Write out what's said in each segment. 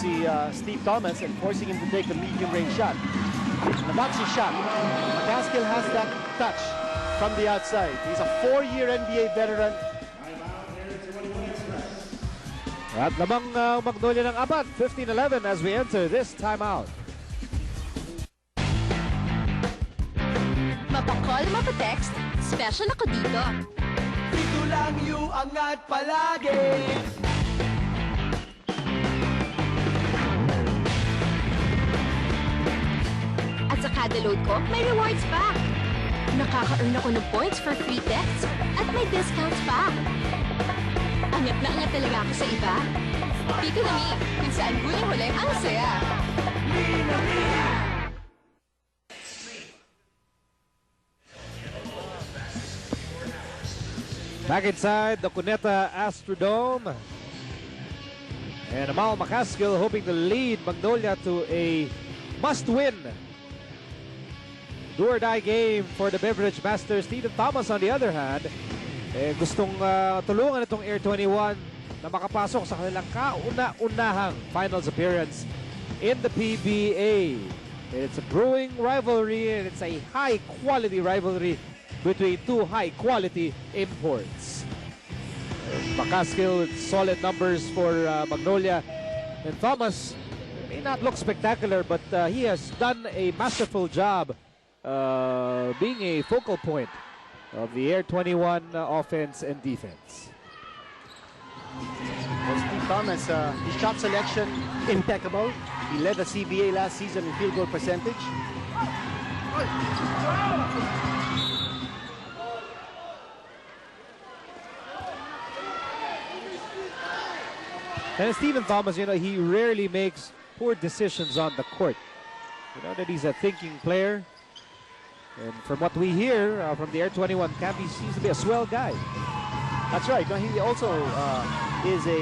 si Steve Thomas and forcing him to take a medium-range shot. And that's his shot. McCaskill has that touch from the outside. He's a 4-year NBA veteran. At lamang Magnolia ng apat, 15-11 as we enter this timeout. Mapa-call, mapa-text, special ako dito. Dito lang yung angat palagi. At sa kada load ko, may rewards pa. Nakaka-earn ako ng points for free texts at may discounts pa. Angat na angat talaga ako sa iba. Pito na mi, kung saan huling-huling ang saya. Back inside the Cuneta Astrodome. And Amal McCaskill hoping to lead Magnolia to a must-win do-or-die game for the Beverage Master. Stephen Thomas, on the other hand, gustong tulungan itong Air21 na makapasok sa kanilang kauna-unahang finals appearance in the PBA. It's a brewing rivalry, and it's a high-quality rivalry between two high-quality imports. McCaskill, solid numbers for Magnolia. And Thomas may not look spectacular, but he has done a masterful job being a focal point of the Air21 offense and defense. Well, Steve Thomas, his shot selection impeccable. He led the CBA last season in field goal percentage. And Stephen Thomas, you know, he rarely makes poor decisions on the court. You know that he's a thinking player. And from what we hear from the Air21 camp, he seems to be a swell guy. That's right. No, he also is a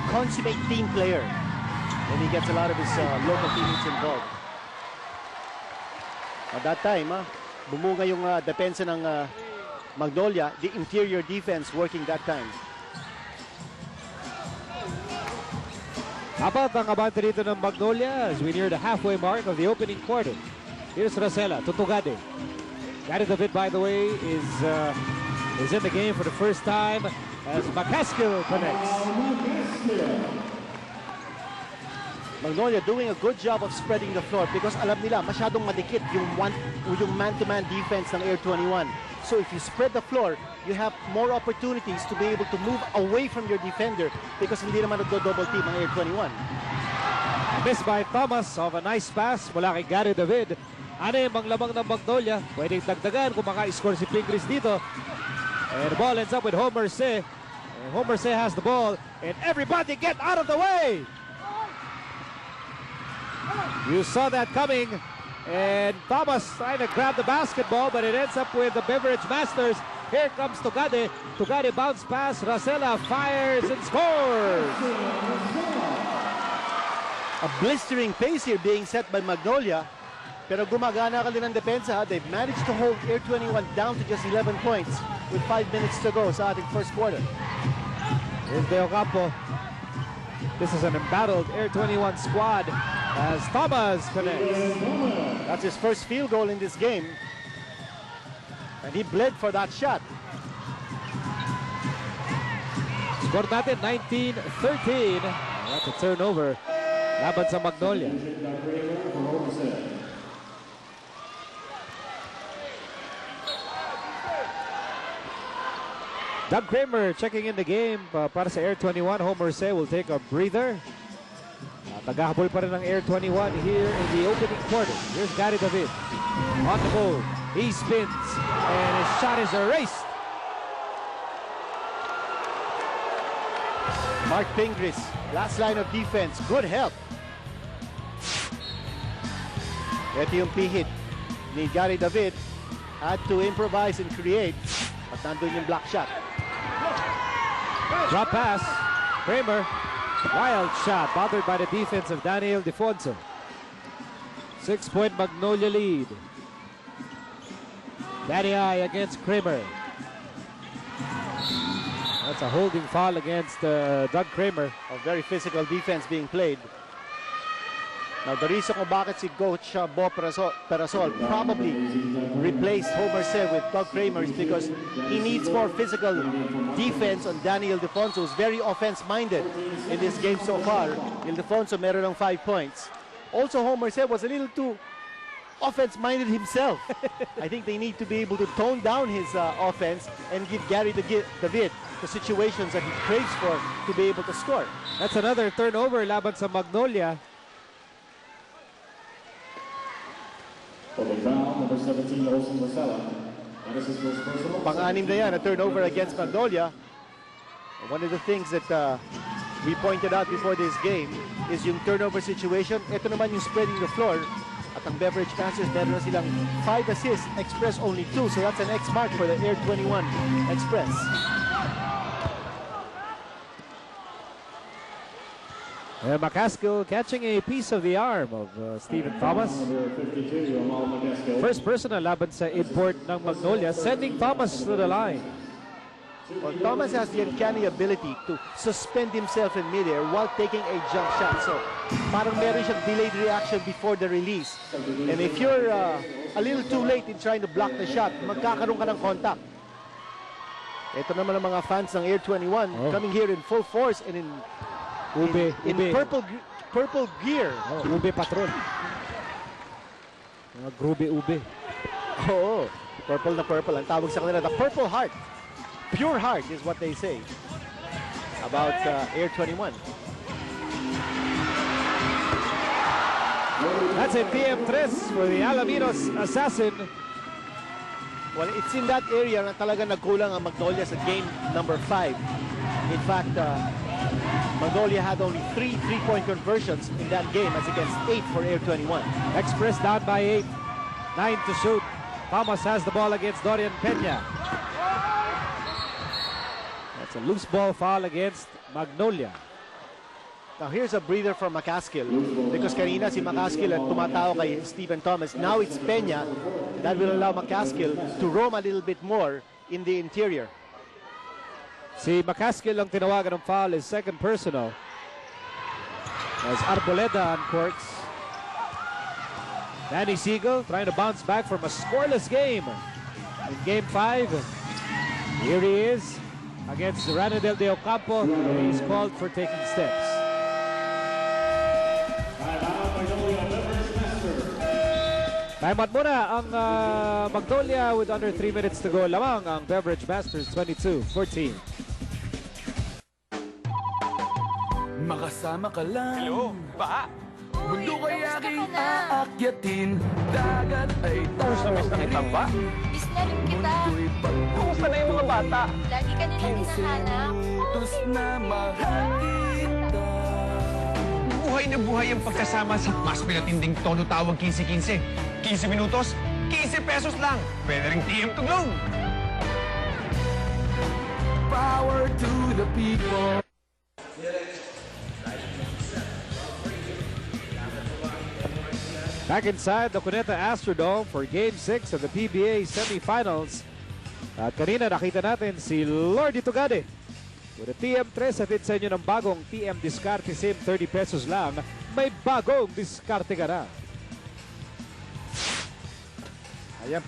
consummate team player. And he gets a lot of his local teammates involved. At that time, bumunga yung depensa ng Magnolia, the interior defense working that time. Apat ang abante dito ng Magnolia as we near the halfway mark of the opening quarter. Here's Rosella to Tugade. Gary David, by the way, is in the game for the first time as McCaskill connects. Magnolia doing a good job of spreading the floor because alam nila masyadong madikit yung man-to-man defense ng Air21. So if you spread the floor, you have more opportunities to be able to move away from your defender because hindi naman nagdo-double team ang Air21. Missed by Thomas of a nice pass mula kay Gary David. Ano yung lamang ng Magnolia? Pwedeng dagdagan kung maka-score si Pingris dito. And the ball ends up with Homer Se. And Homer Se has the ball. And everybody get out of the way! You saw that coming. And Thomas trying to grab the basketball, but it ends up with the Beverage Masters. Here comes Tugade. Tugade bounce pass. Rosella fires and scores! A blistering pace here being set by Magnolia. Pero gumagana ka din ang depensa. They've managed to hold Air21 down to just 11 points with 5 minutes to go sa ating first quarter. Here's Deo Campo. This is an embattled Air21 squad as Thomas connects. That's his first field goal in this game. And he bled for that shot. Score natin 19-13. That's a turnover. Laban sa Magnolia. Doug Kramer checking in the game para sa Air21. Homer Se will take a breather. Naghahabol pa rin ng Air21 here in the opening quarter. Here's Gary David on the goal. He spins and his shot is erased. Mark Pingris, last line of defense. Good help. Ito yung pihit ni Gary David. Had to improvise and create. At nandun yung block shot. Drop pass. Kramer. Wild shot. Bothered by the defense of Daniel Defonso. 6-point Magnolia lead. Daddy Eye against Kramer. That's a holding foul against Doug Kramer. A very physical defense being played. Now, the reason kung bakit si Coach Bo Parasol probably replaced Homer Sev with Doug Kramer is because he needs more physical defense on Danny Ildefonso, who's very offense-minded in this game so far. Ildefonso meron ng 5 points. Also, Homer Sev was a little too offense-minded himself. I think they need to be able to tone down his offense and give Gary David the situations that he craves for to be able to score. That's another turnover laban sa Magnolia. For the foul, number 17, Olsen Marcella. That is his first personal. Pang-anim na yan, a turnover against Magnolia. One of the things that we pointed out before this game is yung turnover situation. Ito naman yung spreading the floor. At ang Beverage Masters, meron na silang 5 assists, Express only 2. So that's an X mark for the Air21 Express. McCaskill catching a piece of the arm of Stephen Thomas. First personal laban sa import ng Magnolia, sending Thomas to the line. Well, Thomas has the uncanny ability to suspend himself in midair while taking a jump shot. So, parang meron siyang delayed reaction before the release. And if you're a little too late in trying to block the shot, magkakaroon ka ng contact. Ito naman ang mga fans ng Air21 coming here in full force and in purple gear. Ube Patron. Ube. Oo, purple na purple. Ang tawag sa kanila, the Purple Heart. Pure heart is what they say about Air21. That's a PM3 for the Alaminos assassin. Well, it's in that area na talaga nagkulang ang Magnolia sa game number 5. In fact, Magnolia had only 3 3-point conversions in that game as against 8 for Air21. Express down by 8. 9 to shoot. Thomas has the ball against Dorian Peña. That's a loose ball foul against Magnolia. Now here's a breather for McCaskill because kanina si McCaskill at tumatawa kay Stephen Thomas. Now it's Peña. That will allow McCaskill to roam a little bit more in the interior. Si McCaskill ang tinawagan ng foul is second personal. As Arboleda on courts. Danny Siegel trying to bounce back from a scoreless game in game 5. Here he is against Ranadel de Ocampo. He's called for taking steps. Timeout muna ang Magnolia with under 3 minutes to go. Lamang ang Beverage Masters 22-14. Makasama ka lang. Hello, pa? Mundo kay aking aakyatin. Dagat ay tawag Kita ba? Miss na rin kita. Mundo'y Kumusta na yung mga bata? Lagi ka nila hinahanap. pagkutos na mahal kita. Buhay na buhay ang pagkasama sa mas pinatinding tono tawag 15-15. 15 minutos, 15 pesos lang. Pwede ring TM to Globe. Power to the people. Back inside the Cuneta Astrodome for Game 6 of the PBA semifinals. At kanina nakita natin si Lordy Tugade with a TM3 at sa inyo ng bagong TM Discarte SIM, 30 pesos lang. May bagong diskarte ka na. Ayan po.